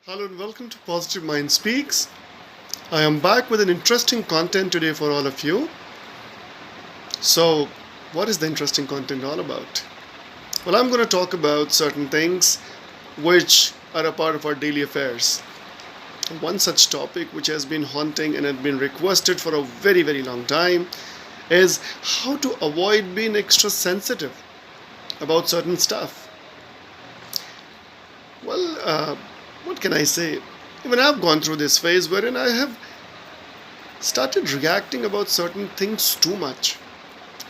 Hello and welcome to Positive Mind Speaks. I am back with an interesting content today for all of you. So, what is the interesting content all about? Well, I'm going to talk about certain things which are a part of our daily affairs. One such topic which has been haunting and had been requested for a very, very long time is how to avoid being extra sensitive about certain stuff. Well, what can I say? Even I've gone through this phase wherein I have started reacting about certain things too much.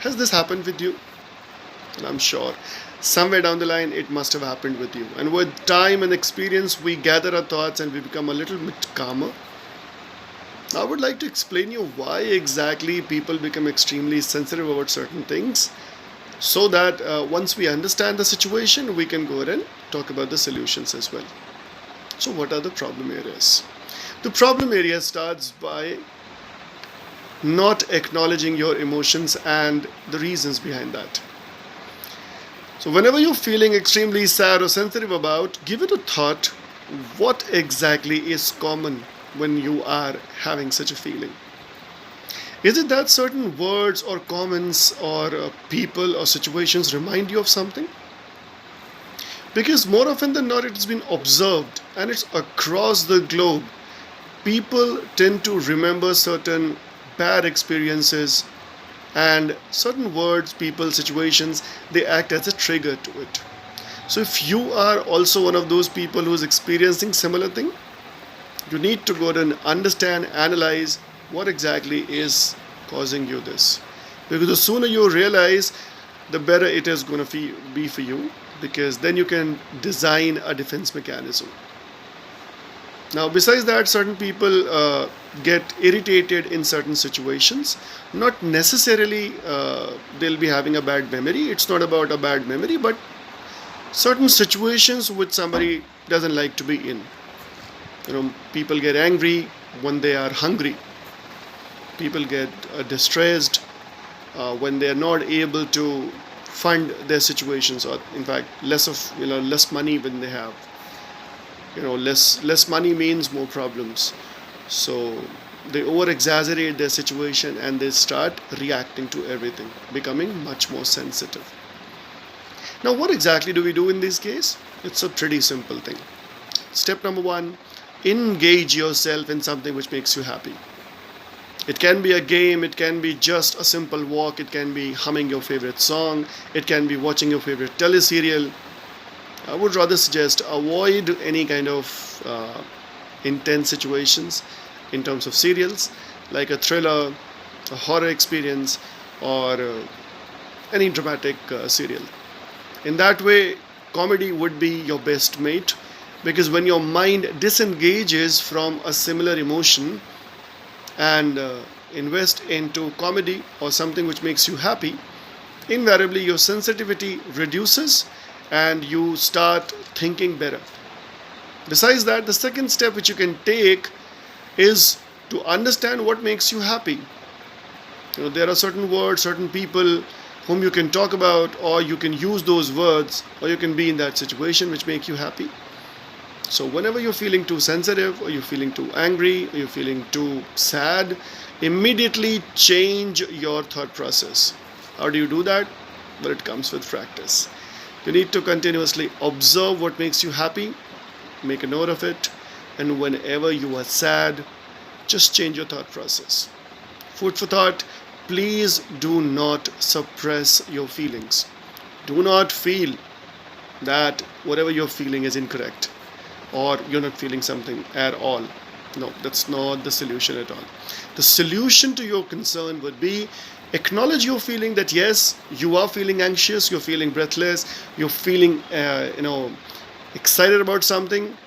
Has this happened with you? And I'm sure somewhere down the line it must have happened with you. And with time and experience, we gather our thoughts and we become a little bit calmer. I would like to explain you why exactly people become extremely sensitive about certain things so that once we understand the situation, we can go ahead and talk about the solutions as well. So, what are the problem areas? The problem area starts by not acknowledging your emotions and the reasons behind that. So, whenever you're feeling extremely sad or sensitive about, give it a thought what exactly is common when you are having such a feeling. Is it that certain words or comments or people or situations remind you of something? Because more often than not, it's been observed and it's across the globe. People tend to remember certain bad experiences and certain words, people, situations, they act as a trigger to it. So if you are also one of those people who is experiencing similar thing, you need to go and understand, analyze what exactly is causing you this. Because the sooner you realize, the better it is going to be for you, because then you can design a defense mechanism. Now, besides that, certain people get irritated in certain situations. Not necessarily they'll be having a bad memory. It's not about a bad memory, but certain situations which somebody doesn't like to be in. People get angry when they are hungry. People get distressed when they are not able to fund their situations, or in fact less money when they have. Less money means more problems. So they over exaggerate their situation and they start reacting to everything, becoming much more sensitive. Now, what exactly do we do in this case? It's a pretty simple thing. Step number one: engage yourself in something which makes you happy. It can be a game, it can be just a simple walk, it can be humming your favorite song, it can be watching your favorite teleserial. I would rather suggest avoid any kind of intense situations in terms of serials, like a thriller, a horror experience, or any dramatic serial. In that way, comedy would be your best mate, because when your mind disengages from a similar emotion and invest into comedy or something which makes you happy, invariably your sensitivity reduces and you start thinking better. Besides that, the second step which you can take is to understand what makes you happy. There are certain words, certain people whom you can talk about, or you can use those words, or you can be in that situation which make you happy. So whenever you're feeling too sensitive, or you're feeling too angry, or you're feeling too sad, immediately change your thought process. How do you do that? Well, it comes with practice. You need to continuously observe what makes you happy, make a note of it, and whenever you are sad, just change your thought process. Food for thought: please do not suppress your feelings. Do not feel that whatever you're feeling is incorrect, or you're not feeling something at all. No, that's not the solution at all. The solution to your concern would be acknowledge your feeling that yes, you are feeling anxious, you're feeling breathless, you're feeling excited about something.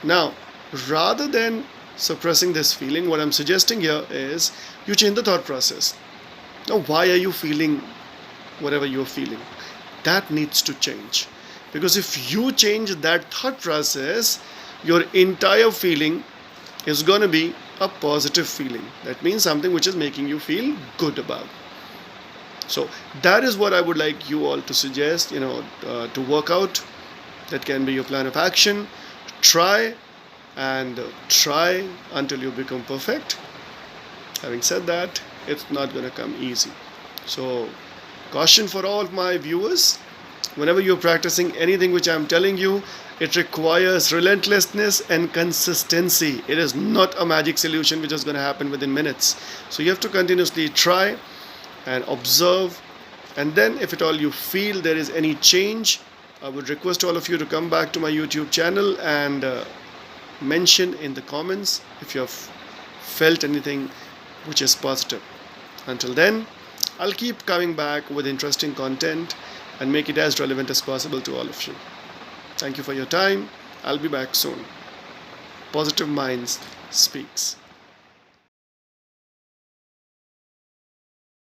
Now, rather than suppressing this feeling, what I'm suggesting here is you change the thought process. Now, why are you feeling whatever you're feeling? That needs to change. Because if you change that thought process, your entire feeling is going to be a positive feeling. That means something which is making you feel good about. So that is what I would like you all to suggest, to work out. That can be your plan of action. try and try until you become perfect. Having said that, it's not going to come easy. So, caution for all of my viewers, whenever you're practicing anything which I'm telling you, it requires relentlessness and consistency. It is not a magic solution which is going to happen within minutes. So, you have to continuously try and observe, and then if at all you feel there is any change, I would request all of you to come back to my YouTube channel and mention in the comments if you have felt anything which is positive. Until then, I'll keep coming back with interesting content and make it as relevant as possible to all of you. Thank you for your time. I'll be back soon. Positive Minds speaks.